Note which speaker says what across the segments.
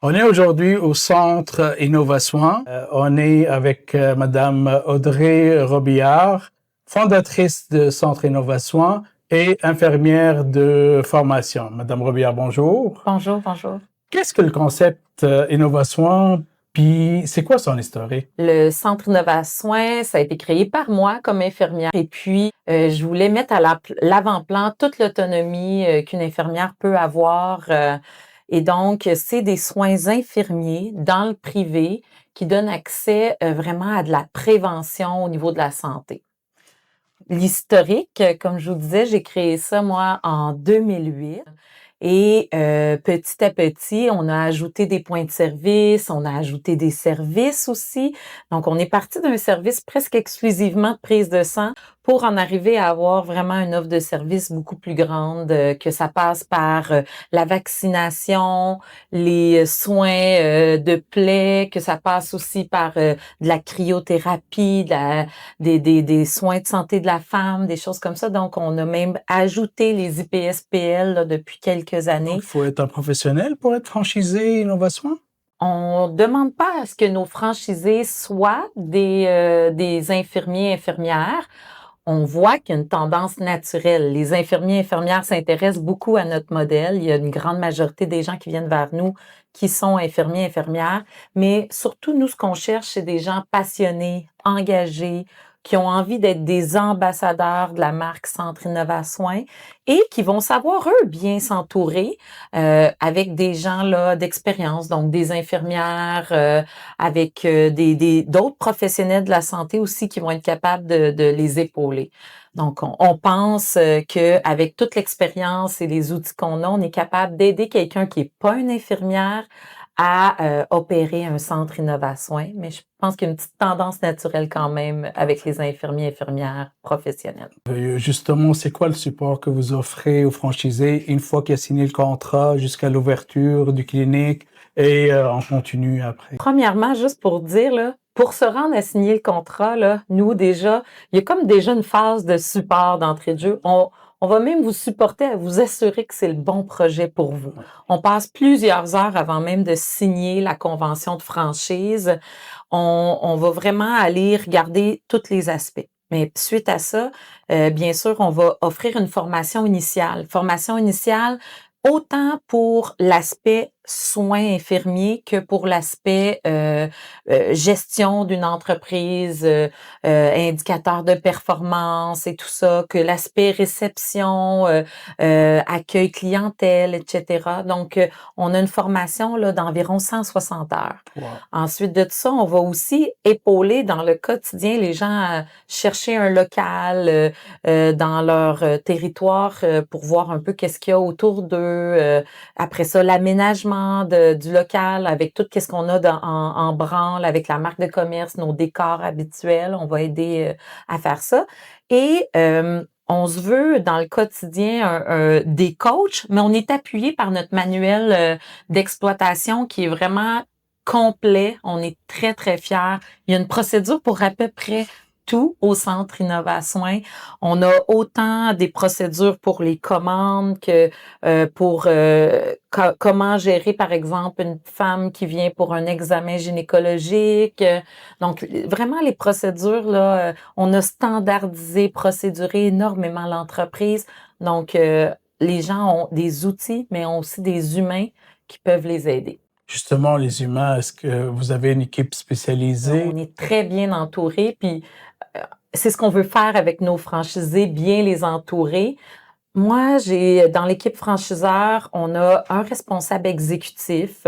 Speaker 1: On est aujourd'hui au Centre Innovasoin. On est avec Madame Audrey Robillard, fondatrice de Centre Innovasoin et infirmière de formation. Madame Robillard, bonjour.
Speaker 2: Bonjour, bonjour.
Speaker 1: Qu'est-ce que le concept Innovasoin, puis c'est quoi son historique?
Speaker 2: Le Centre Innovasoin, ça a été créé par moi comme infirmière et puis je voulais mettre à l'avant-plan toute l'autonomie qu'une infirmière peut avoir. Et donc, c'est des soins infirmiers dans le privé qui donnent accès vraiment à de la prévention au niveau de la santé. L'historique, comme je vous disais, j'ai créé ça, moi, en 2008. Et petit à petit, on a ajouté des points de service, on a ajouté des services aussi. Donc, on est parti d'un service presque exclusivement de prise de sang pour en arriver à avoir vraiment une offre de service beaucoup plus grande, que ça passe par la vaccination, les soins de plaies, que ça passe aussi par de la cryothérapie, des soins de santé de la femme, des choses comme ça. Donc, on a même ajouté les IPSPL là, depuis quelques années.
Speaker 1: Il faut être un professionnel pour être franchisé Innovasoin?
Speaker 2: On demande pas à ce que nos franchisés soient des infirmiers, infirmières. On voit qu'il y a une tendance naturelle. Les infirmiers et infirmières s'intéressent beaucoup à notre modèle. Il y a une grande majorité des gens qui viennent vers nous qui sont infirmiers et infirmières. Mais surtout, nous, ce qu'on cherche, c'est des gens passionnés, engagés, qui ont envie d'être des ambassadeurs de la marque Centre Innovasoin et qui vont savoir, eux, bien s'entourer avec des gens là d'expérience, donc des infirmières, avec d'autres professionnels de la santé aussi qui vont être capables de les épauler. Donc, on pense qu'avec toute l'expérience et les outils qu'on a, on est capable d'aider quelqu'un qui n'est pas une infirmière à opérer un centre Innovasoin. Mais je pense qu'il y a une petite tendance naturelle quand même avec les infirmiers et infirmières professionnels.
Speaker 1: Justement, c'est quoi le support que vous offrez aux franchisés une fois qu'il a signé le contrat jusqu'à l'ouverture du clinique et on continue après?
Speaker 2: Premièrement, juste pour dire, là, pour se rendre à signer le contrat, là, nous, déjà, il y a comme déjà une phase de support d'entrée de jeu. On va même vous supporter à vous assurer que c'est le bon projet pour vous. On passe plusieurs heures avant même de signer la convention de franchise. On va vraiment aller regarder tous les aspects. Mais suite à ça, bien sûr, on va offrir une formation initiale. Formation initiale autant pour l'aspect soins infirmiers que pour l'aspect gestion d'une entreprise, indicateur de performance et tout ça, que l'aspect réception, accueil clientèle, etc. Donc, on a une formation là d'environ 160 heures.
Speaker 1: Wow.
Speaker 2: Ensuite de ça, on va aussi épauler dans le quotidien les gens à chercher un local dans leur territoire pour voir un peu qu'est-ce qu'il y a autour d'eux. Après ça, l'aménagement du local avec tout ce qu'on a en branle, avec la marque de commerce, nos décors habituels. On va aider à faire ça. Et on se veut dans le quotidien des coachs, mais on est appuyé par notre manuel d'exploitation qui est vraiment complet. On est très, très fiers. Il y a une procédure pour à peu près tout au Centre Innovasoin. On a autant des procédures pour les commandes que pour comment gérer, par exemple, une femme qui vient pour un examen gynécologique. Donc, vraiment, les procédures, là, on a standardisé, procéduré énormément l'entreprise. Donc, les gens ont des outils, mais ont aussi des humains qui peuvent les aider.
Speaker 1: Justement, les humains, est-ce que vous avez une équipe spécialisée?
Speaker 2: On est très bien entourés, puis c'est ce qu'on veut faire avec nos franchisés, bien les entourer. Moi, dans l'équipe franchiseur, on a un responsable exécutif.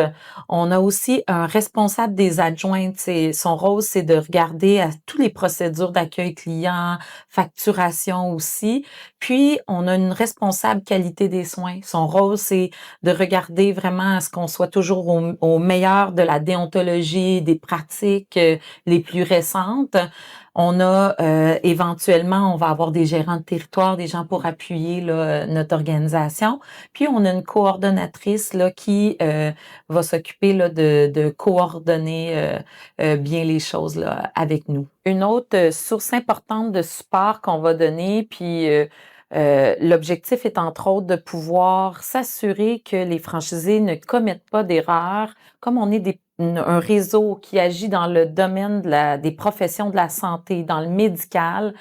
Speaker 2: On a aussi un responsable des adjointes. Son rôle, c'est de regarder à toutes les procédures d'accueil client, facturation aussi. Puis, on a une responsable qualité des soins. Son rôle, c'est de regarder vraiment à ce qu'on soit toujours au meilleur de la déontologie, des pratiques les plus récentes. On a éventuellement, on va avoir des gérants de territoire, des gens pour appuyer là, notre organisation. Puis on a une coordonnatrice là qui va s'occuper là de coordonner bien les choses là avec nous. Une autre source importante de support qu'on va donner, puis L'objectif est entre autres de pouvoir s'assurer que les franchisés ne commettent pas d'erreurs. Comme on est un réseau qui agit dans le domaine des professions de la santé, dans le médical,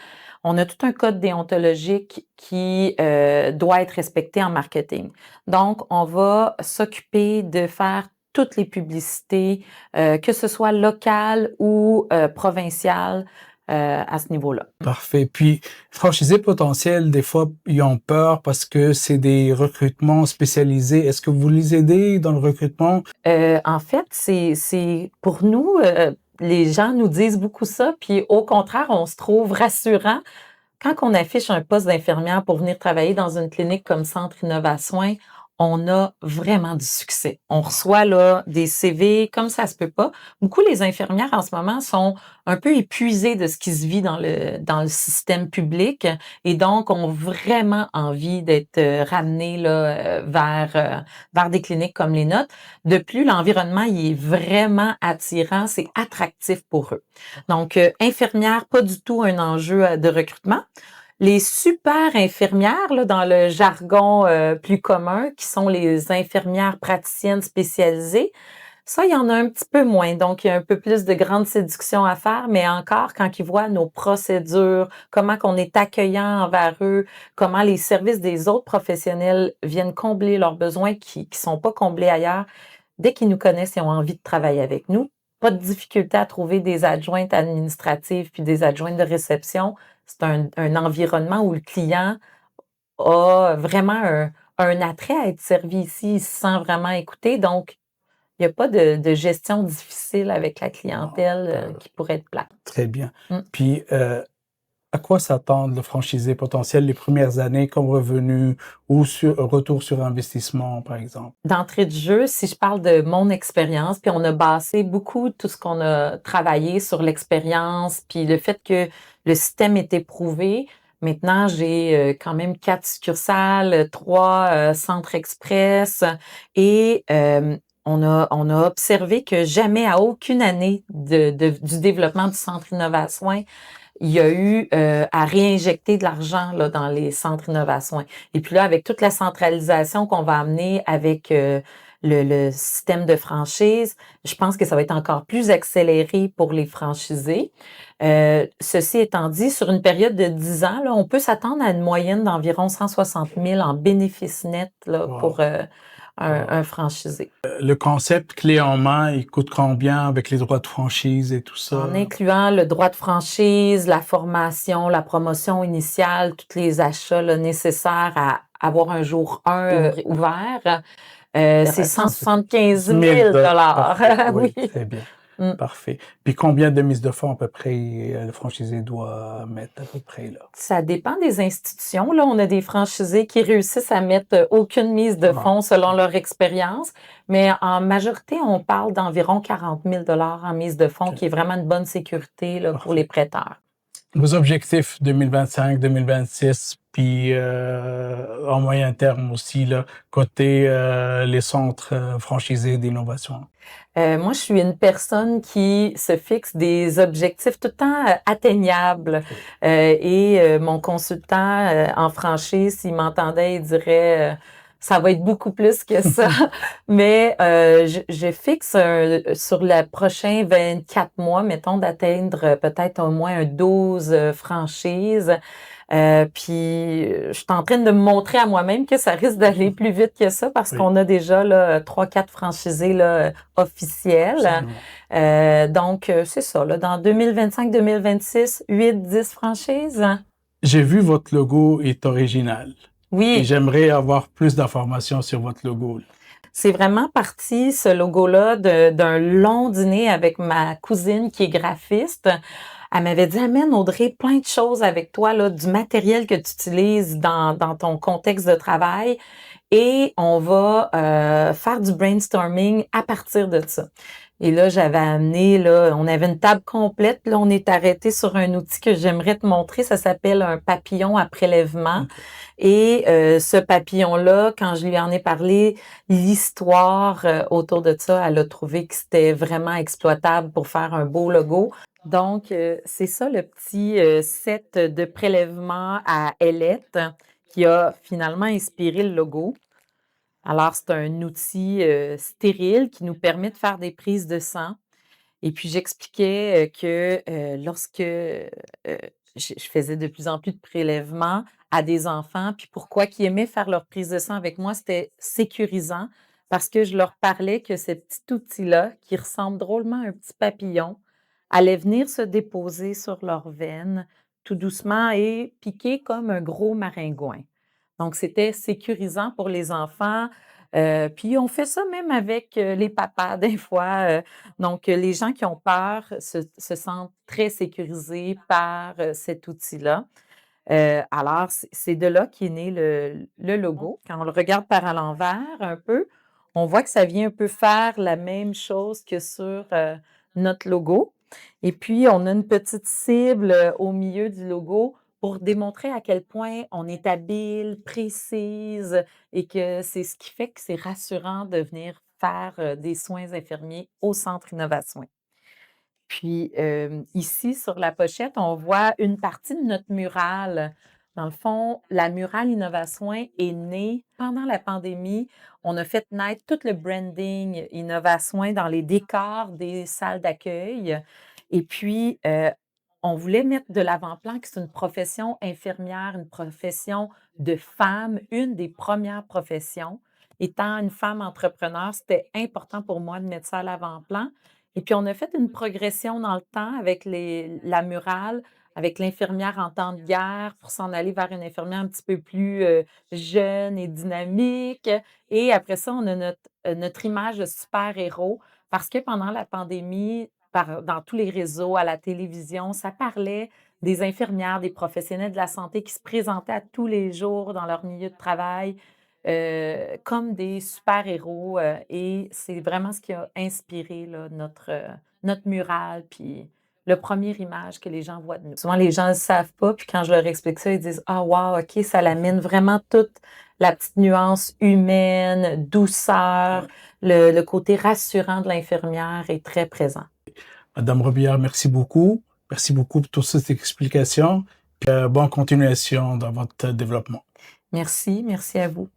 Speaker 2: on a tout un code déontologique qui doit être respecté en marketing. Donc, on va s'occuper de faire toutes les publicités, que ce soit locales ou provinciales, à ce niveau-là.
Speaker 1: Parfait. Puis, franchisés potentiels, des fois, ils ont peur parce que c'est des recrutements spécialisés. Est-ce que vous les aidez dans le recrutement?
Speaker 2: En fait, c'est pour nous, les gens nous disent beaucoup ça, puis au contraire, on se trouve rassurant quand on affiche un poste d'infirmière pour venir travailler dans une clinique comme Centre Innova-Soins. On a vraiment du succès. On reçoit là des CV comme ça se peut pas. Beaucoup les infirmières en ce moment sont un peu épuisées de ce qui se vit dans le système public et donc ont vraiment envie d'être ramenées là vers des cliniques comme les nôtres. De plus, l'environnement il est vraiment attirant, c'est attractif pour eux. Donc infirmière, pas du tout un enjeu de recrutement. Les super infirmières, là, dans le jargon plus commun, qui sont les infirmières praticiennes spécialisées, ça, il y en a un petit peu moins. Donc, il y a un peu plus de grande séduction à faire, mais encore, quand ils voient nos procédures, comment qu'on est accueillant envers eux, comment les services des autres professionnels viennent combler leurs besoins qui sont pas comblés ailleurs, dès qu'ils nous connaissent, ils ont envie de travailler avec nous. Pas de difficulté à trouver des adjointes administratives puis des adjointes de réception. C'est un environnement où le client a vraiment un attrait à être servi ici. Il se sent vraiment écouté. Donc, il n'y a pas de gestion difficile avec la clientèle qui pourrait être plate.
Speaker 1: Très bien.
Speaker 2: Mm.
Speaker 1: Puis, à quoi s'attendre le franchisé potentiel les premières années comme revenu ou sur retour sur investissement, par exemple?
Speaker 2: D'entrée de jeu, si je parle de mon expérience, puis on a basé beaucoup tout ce qu'on a travaillé sur l'expérience, puis le fait que le système est éprouvé. Maintenant, j'ai quand même 4 succursales, 3 centres express et on a observé que jamais à aucune année du développement du centre Innova-Soins, il y a eu à réinjecter de l'argent là, dans les centres Innova-Soins. Et puis là, avec toute la centralisation qu'on va amener avec le système de franchise, je pense que ça va être encore plus accéléré pour les franchisés. Ceci étant dit, sur une période de 10 ans, là, on peut s'attendre à une moyenne d'environ 160 000 en bénéfices nets là,
Speaker 1: Wow.
Speaker 2: pour un franchisé.
Speaker 1: Le concept clé en main, il coûte combien avec les droits de franchise et tout ça?
Speaker 2: En incluant le droit de franchise, la formation, la promotion initiale, tous les achats là, nécessaires à avoir un jour 1 ouvert, c'est 175 000
Speaker 1: Parfait. Oui,
Speaker 2: Oui.
Speaker 1: très bien.
Speaker 2: Mm.
Speaker 1: Parfait. Puis combien de mise de fonds à peu près le franchisé doit mettre à peu près là?
Speaker 2: Ça dépend des institutions. Là, on a des franchisés qui réussissent à mettre aucune mise de fonds selon leur expérience, mais en majorité, on parle d'environ 40 000 en mise de fonds, qui est vraiment une bonne sécurité là, pour les prêteurs.
Speaker 1: Vos objectifs 2025, 2026, puis en moyen terme aussi, là, côté les centres franchisés d'innovation?
Speaker 2: Moi, je suis une personne qui se fixe des objectifs tout le temps atteignables. Et mon consultant en franchise, s'il m'entendait, il dirait ça va être beaucoup plus que ça. Mais je fixe sur le prochain 24 mois, mettons, d'atteindre peut-être au moins un 12 franchises. Puis je suis en train de me montrer à moi-même que ça risque d'aller plus vite que ça parce qu'on a déjà là 3-4 franchisés là officiels. Donc c'est ça là, dans 2025-2026, 8-10 franchises.
Speaker 1: J'ai vu votre logo est original.
Speaker 2: Oui.
Speaker 1: Et j'aimerais avoir plus d'informations sur votre logo.
Speaker 2: C'est vraiment parti, ce logo-là, d'un long dîner avec ma cousine qui est graphiste. Elle m'avait dit, amène Audrey plein de choses avec toi, là, du matériel que tu utilises dans ton contexte de travail et on va faire du brainstorming à partir de ça. Et là, j'avais amené, là, on avait une table complète. Là, on est arrêté sur un outil que j'aimerais te montrer. Ça s'appelle un papillon à prélèvement. Et ce papillon-là, quand je lui en ai parlé, l'histoire autour de ça, elle a trouvé que c'était vraiment exploitable pour faire un beau logo. Donc, c'est ça le petit set de prélèvement à ailette qui a finalement inspiré le logo. Alors, c'est un outil, stérile qui nous permet de faire des prises de sang. Et puis j'expliquais, que, lorsque, je faisais de plus en plus de prélèvements à des enfants, puis pourquoi qu'ils aimaient faire leur prise de sang avec moi, c'était sécurisant parce que je leur parlais que ce petit outil-là, qui ressemble drôlement à un petit papillon, allait venir se déposer sur leurs veines tout doucement et piquer comme un gros maringouin. Donc c'était sécurisant pour les enfants, puis on fait ça même avec, les papas des fois, donc, les gens qui ont peur se sentent très sécurisés par, cet outil-là. Alors c'est de là qu'est né le logo. Quand on le regarde par à l'envers un peu, on voit que ça vient un peu faire la même chose que sur, notre logo et puis on a une petite cible, au milieu du logo pour démontrer à quel point on est habile, précise et que c'est ce qui fait que c'est rassurant de venir faire, des soins infirmiers au Centre Innovasoin. Puis, ici, sur la pochette, on voit une partie de notre mural. Dans le fond, la murale Innovasoin est née pendant la pandémie. On a fait naître tout le branding Innovasoin dans les décors des salles d'accueil. Et puis, on voulait mettre de l'avant-plan que c'est une profession infirmière, une profession de femme, une des premières professions. Étant une femme entrepreneur, c'était important pour moi de mettre ça à l'avant-plan. Et puis, on a fait une progression dans le temps avec la murale, avec l'infirmière en temps de guerre pour s'en aller vers une infirmière un petit peu plus jeune et dynamique. Et après ça, on a notre image de super-héros parce que pendant la pandémie, dans tous les réseaux, à la télévision, ça parlait des infirmières, des professionnels de la santé qui se présentaient à tous les jours dans leur milieu de travail comme des super-héros, et c'est vraiment ce qui a inspiré là, notre mural, puis le première image que les gens voient de nous. Souvent, les gens ne le savent pas, puis quand je leur explique ça, ils disent: «Ah wow, OK, ça l'amène vraiment toute la petite nuance humaine, douceur, le côté rassurant de l'infirmière est très présent».
Speaker 1: Madame Robillard, merci beaucoup. Merci beaucoup pour toutes ces explications. Bonne continuation dans votre développement.
Speaker 2: Merci, merci à vous.